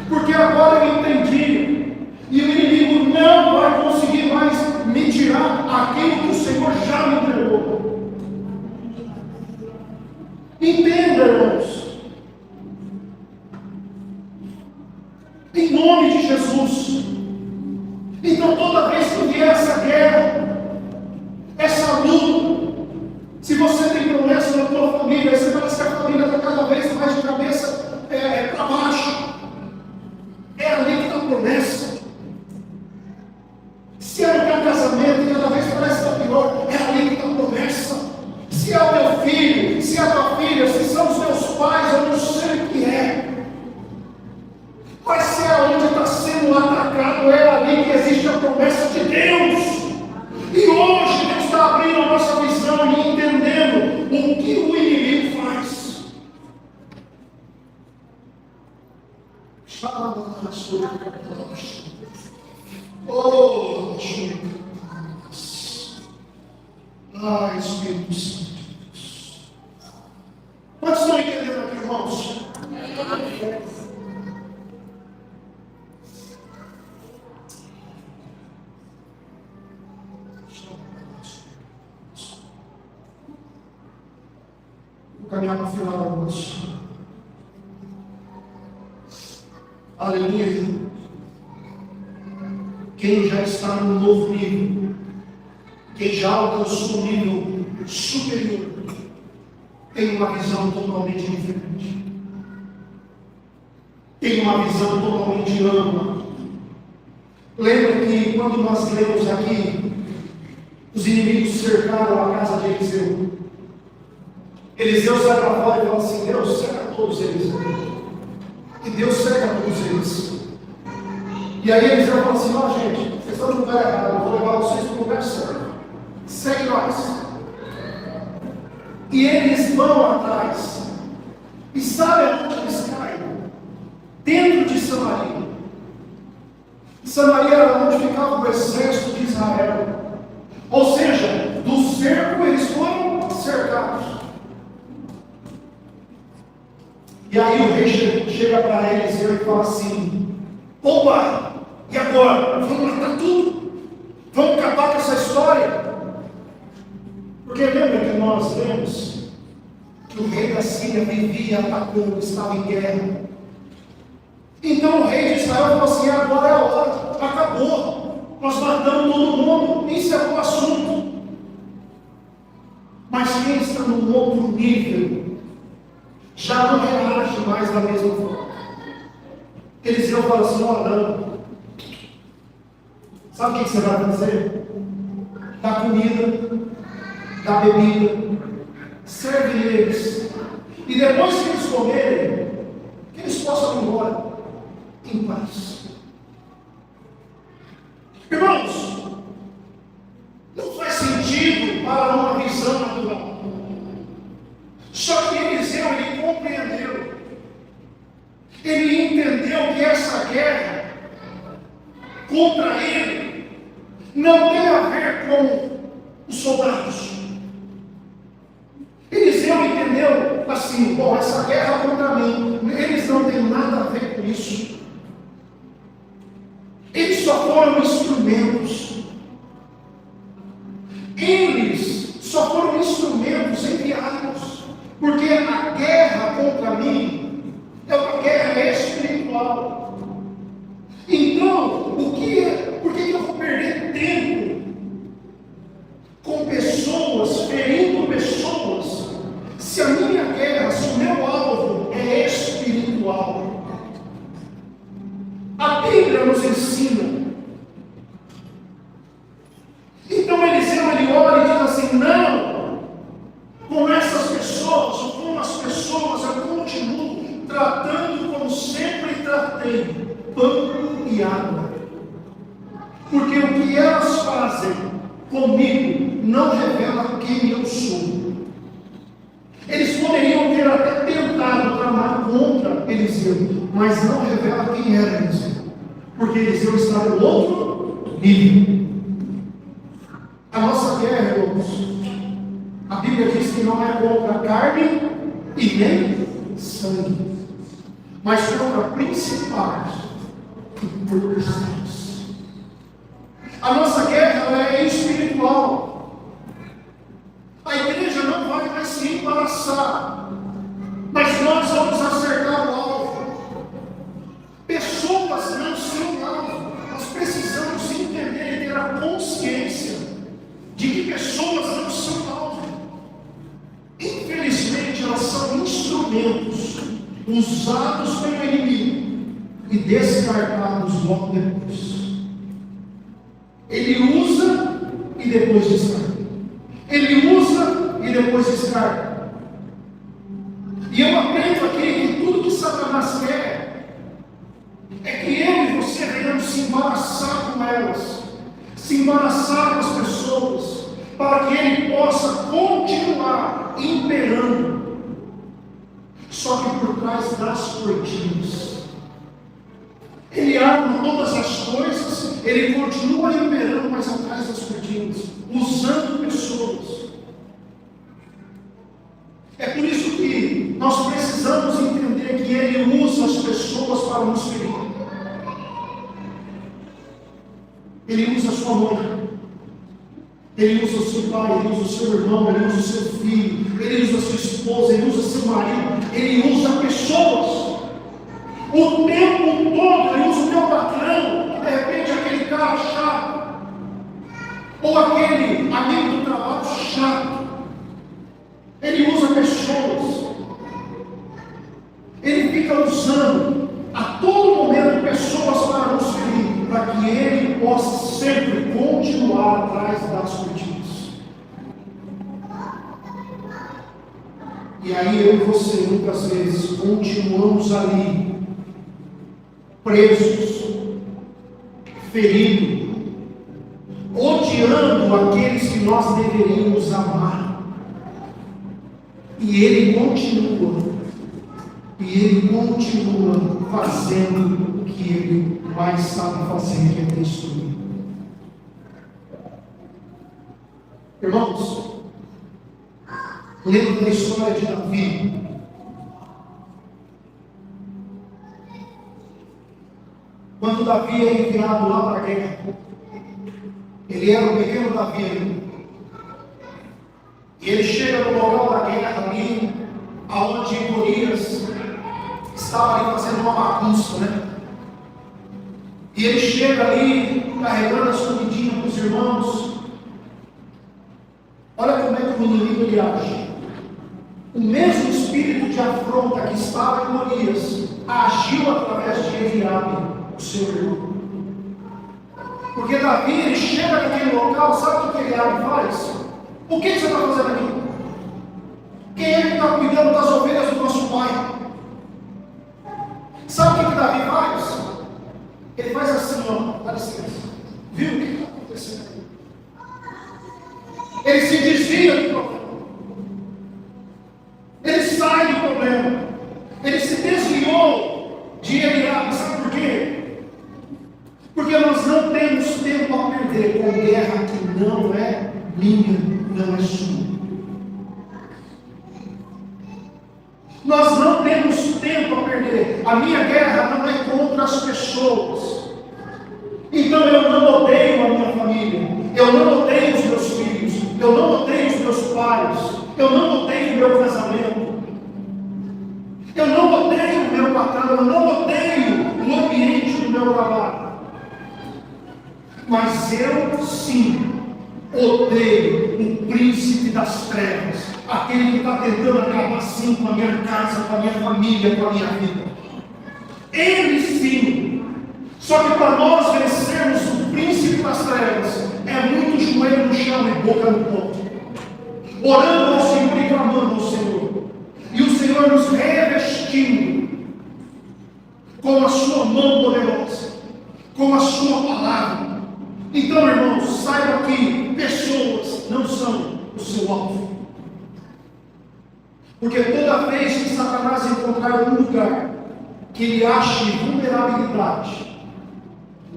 Porque agora eu entendi. E o inimigo não vai conseguir mais me tirar aquilo que o Senhor já me entregou. Entenda, irmãos. Em nome de Jesus. Então toda vez que vier essa guerra, essa luta, se você tem promessa na tua família, você parece que a família está cada vez mais de cabeça para baixo. É ali que está a promessa. Se é o teu casamento, cada vez parece que está pior, é ali que está a promessa. Se é o teu filho, se é a tua filha, se são os teus pais, eu não sei o que é. Mas se é onde está sendo atacado, é ali que existe a promessa de Deus. E hoje Deus está abrindo a nossa visão e entendendo o que o inimigo faz. Oh, Jesus. Ai, Espírito Santo. Quantos estão entendendo aqui, irmãos? Vou caminhar para o final da noite. Aleluia. Quem já está no novo nível, quem já alcançou um nível superior, tem uma visão totalmente diferente. Tem uma visão totalmente ampla. Lembra que quando nós lemos aqui, os inimigos cercaram a casa de Eliseu. Eliseu sai para fora e fala assim: Deus, cerca todos eles. E Deus cerca todos eles. E aí Eliseu fala assim: ó, gente, vocês estão no lugar errado, eu vou levar vocês para o lugar certo. Segue nós. E eles vão atrás. E sabe onde eles caem? Dentro de Samaria. Samaria era onde ficava o exército de Israel. Ou seja, do cerco eles foram cercados. E aí o rei chega para Eliseu e fala assim: opa, e agora? Vamos matar tudo? Vamos acabar com essa história? Porque lembra que nós lemos que o rei da Síria vivia atacando, estava em guerra. Então o rei de Israel falou assim: agora é a hora, acabou, nós matamos todo mundo, encerrou o assunto. Mas quem está num outro nível já não reage mais da mesma forma. Eliseu fala assim: ó, não, sabe o que você vai fazer? Dá comida, dá bebida, serve eles, e depois que eles comerem, que eles possam ir embora em paz. Irmãos, não faz sentido para uma visão natural. Só que Eliseu, ele compreendeu. Ele entendeu que essa guerra contra ele não tem a ver com os soldados. Eliseu entendeu assim: bom, essa guerra contra mim, eles não têm nada a ver com isso. Eles só foram instrumentos. Eles só foram instrumentos enviados. Porque a guerra contra mim é uma guerra espiritual. Então, por que eu vou perder tempo com pessoas, ferindo pessoas, se a minha guerra, se o meu alvo é espiritual? A Bíblia nos ensina. Então Eliseu, ele olha e diz assim: não, com essas pessoas, ou com as pessoas, eu continuo tratando como sempre tratei, pão e água. Porque o que elas fazem comigo não revela quem eu sou. Eles poderiam ter até tentado tramar contra Eliseu, mas não revela quem era Eliseu, porque Eliseu está no outro nível. A nossa guerra, irmãos, a Bíblia diz que não é contra carne e nem sangue, mas contra principados e potestades. A nossa guerra, ela é espiritual. A igreja não vai mais se embaraçar, mas nós vamos acertar o alvo. Pessoas não são alvo. Nós precisamos entender e ter a consciência de que pessoas não são alvo. Infelizmente, elas são instrumentos usados pelo inimigo e descartados logo depois. Ele usa e depois descarta. Ele usa e depois descarta. E eu aprendo aqui que tudo que Satanás quer é que eu e você venhamos se embaraçar com elas, se embaraçar com as pessoas, para que ele possa continuar imperando, só que por trás das cortinas. Ele arma todas as coisas, ele continua imperando, mas atrás das cortinas, usando pessoas. É por isso que nós precisamos entender que ele usa as pessoas para nos ferir. Ele usa a sua mãe, ele usa o seu pai, ele usa o seu irmão, ele usa o seu filho, ele usa a sua esposa, ele usa o seu marido, ele usa pessoas. O tempo todo ele usa o teu patrão, que de repente é aquele cara chato, ou aquele amigo do trabalho chato. Ele usa pessoas. Ele fica usando a todo momento pessoas para nos ferir, para que ele continuar atrás das cortinas. E aí eu e você, muitas vezes, continuamos ali, presos, feridos, odiando aqueles que nós deveríamos amar. E ele continua fazendo o que ele mais sabe fazer, que é destruir. Irmãos, lembro da história de Davi. Quando Davi é enviado lá para a guerra, ele era um pequeno Davi ainda. E ele chega no local da guerra ali, aonde Golias estava ali fazendo uma bagunça, né? E ele chega ali, carregando as comidinhas para os irmãos. Olha como é que o inimigo ele age. O mesmo espírito de afronta que estava em Golias agiu através de Eliabe, o seu irmão. Porque Davi, ele chega naquele local, sabe o que Eliabe faz? O que você está fazendo aqui? Quem é que está cuidando das ovelhas do nosso pai? Sabe o que Davi faz? Ele faz assim, ó, dá licença. Viu o que está acontecendo? Ele se desvia do problema. Ele sai do problema. Ele se desviou de Eliabe. Sabe por quê? Porque nós não temos tempo a perder com guerra que não é minha, não é sua. Nós não temos tempo a perder. A minha guerra não é contra as pessoas. Então eu não odeio a minha família. Eu não odeio os meus filhos. Eu não odeio os meus pais. Eu não odeio o meu casamento. Eu não odeio o meu patrão. Eu não odeio o ambiente do meu trabalho. Mas eu sim odeio o príncipe das trevas, aquele que está tentando acabar sim com a minha casa, com a minha família, com a minha vida. Ele sim. Só que para nós vencermos o príncipe das trevas, é muito joelho no chão e boca no ponto, orando ao Senhor e clamando ao Senhor, e o Senhor nos revestindo com a sua mão poderosa, com a sua palavra. Então, irmãos, saiba que pessoas não são o seu alvo. Porque toda vez que Satanás encontrar um lugar que ele ache vulnerabilidade,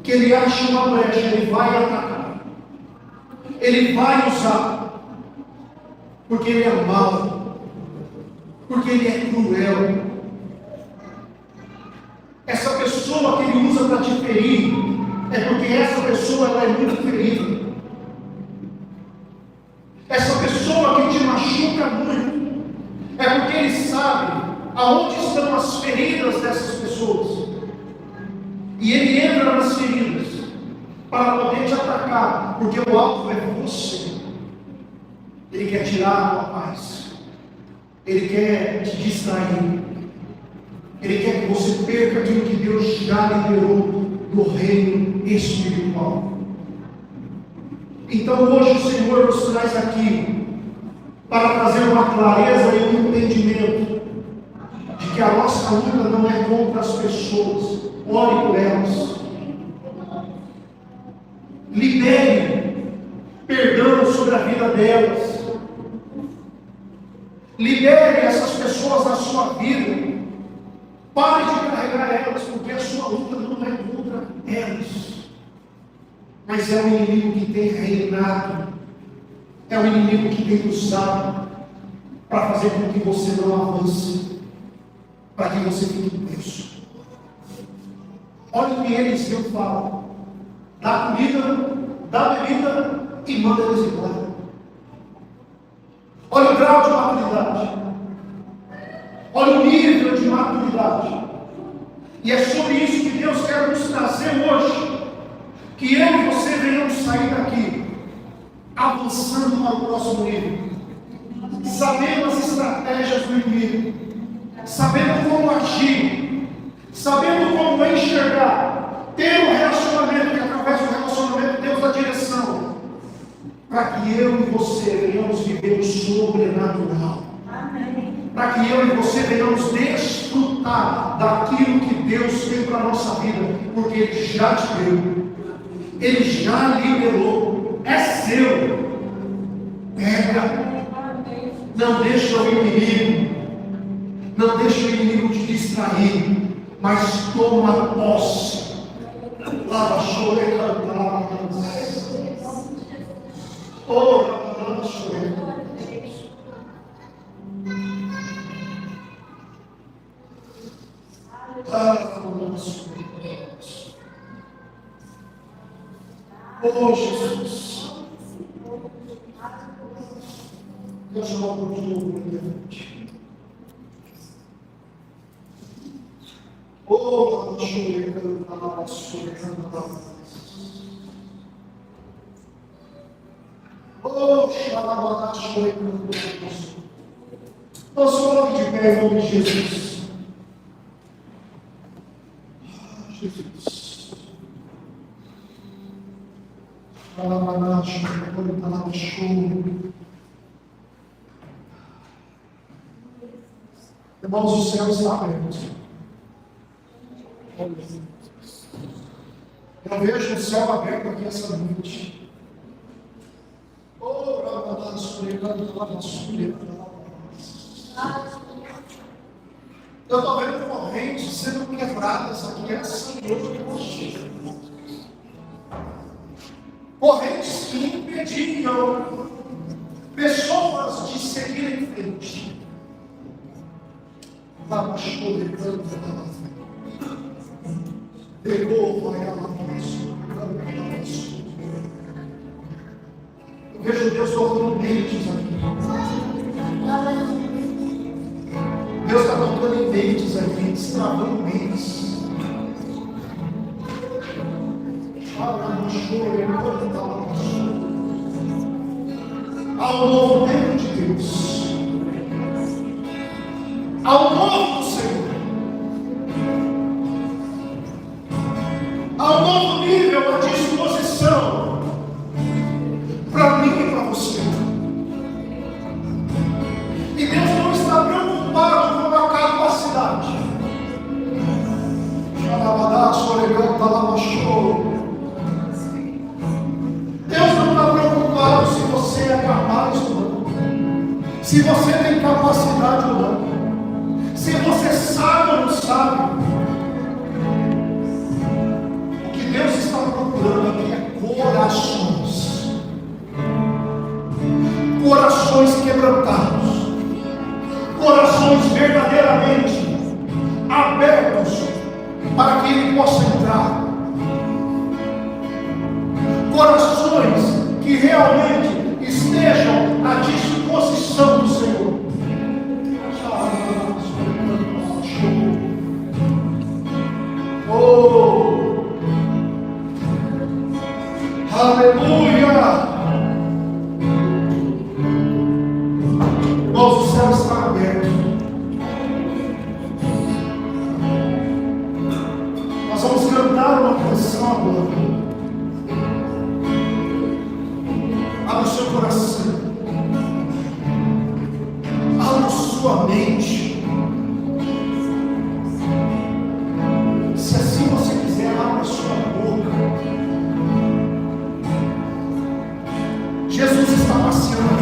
que ele ache uma brecha, ele vai atacar. Ele vai usar. Porque ele é mau. Porque ele é cruel. Essa pessoa que ele usa para te ferir, é porque essa pessoa ela é muito ferida. Essa pessoa que te machuca muito, é porque ele sabe aonde estão as feridas dessas pessoas. E ele entra nas feridas para poder te atacar, porque o alvo é você. Ele quer tirar a tua paz. Ele quer te distrair. Ele quer que você perca aquilo que Deus já liberou do reino espiritual. Então hoje o Senhor nos traz aqui para trazer uma clareza e um entendimento de que a nossa luta não é contra as pessoas. Ore por elas. Libere perdão sobre a vida delas. Libere essas pessoas da sua vida. Pare de carregar elas, porque a sua luta não é contra elas. Mas é o inimigo que tem reinado. É o inimigo que tem usado para fazer com que você não avance, para que você fique preso. Olha o que Eliseu fala: dá comida, dá bebida e manda eles embora. Olha o grau de maturidade. Olha o nível de maturidade. E é sobre isso que Deus quer nos trazer hoje. Que eu e você venhamos sair daqui avançando para o próximo nível, sabendo as estratégias do inimigo, sabendo como agir, sabendo como enxergar, ter um relacionamento que através do relacionamento Deus dá direção, para que eu e você venhamos viver o sobrenatural. Para que eu e você venhamos desfrutar daquilo que Deus tem para a nossa vida, porque Ele já te deu, Ele já liberou, é seu. Pega, não deixa o inimigo, não deixa o inimigo te distrair, mas toma posse. Lava, chore, cantar. Oh, lava, chore. Oh, Jesus. Deus logo por ti. Oh, nós falamos de pé em nome de Jesus. Jesus. Irmãos, o céu está aberto. Eu vejo o céu aberto aqui essa noite. Oh, eu estou vendo correntes sendo quebradas aqui essa noite. Correntes que impediam pessoas de seguir em frente. Eu vejo Deus tocando mentes aqui. Deus está tocando em mentes aqui, destravando mentes. Há um novo tempo de Deus. Há um novo do Senhor. Há um novo nível de disposição para mim e para você. E Deus não está preocupado com a capacidade. Deus não está preocupado se você é capaz ou não, se você tem capacidade ou não, se você sabe ou não sabe. O que Deus está procurando aqui é corações quebrantados, corações verdadeiramente abertos para que Ele possa entrar, corações que realmente estejam à disposição do Senhor. Oh, aleluia! Nosso céu está aberto. Nós vamos cantar uma canção agora. Abra o seu coração, abra sua mente. Se assim você quiser, abra sua boca. Jesus está passeando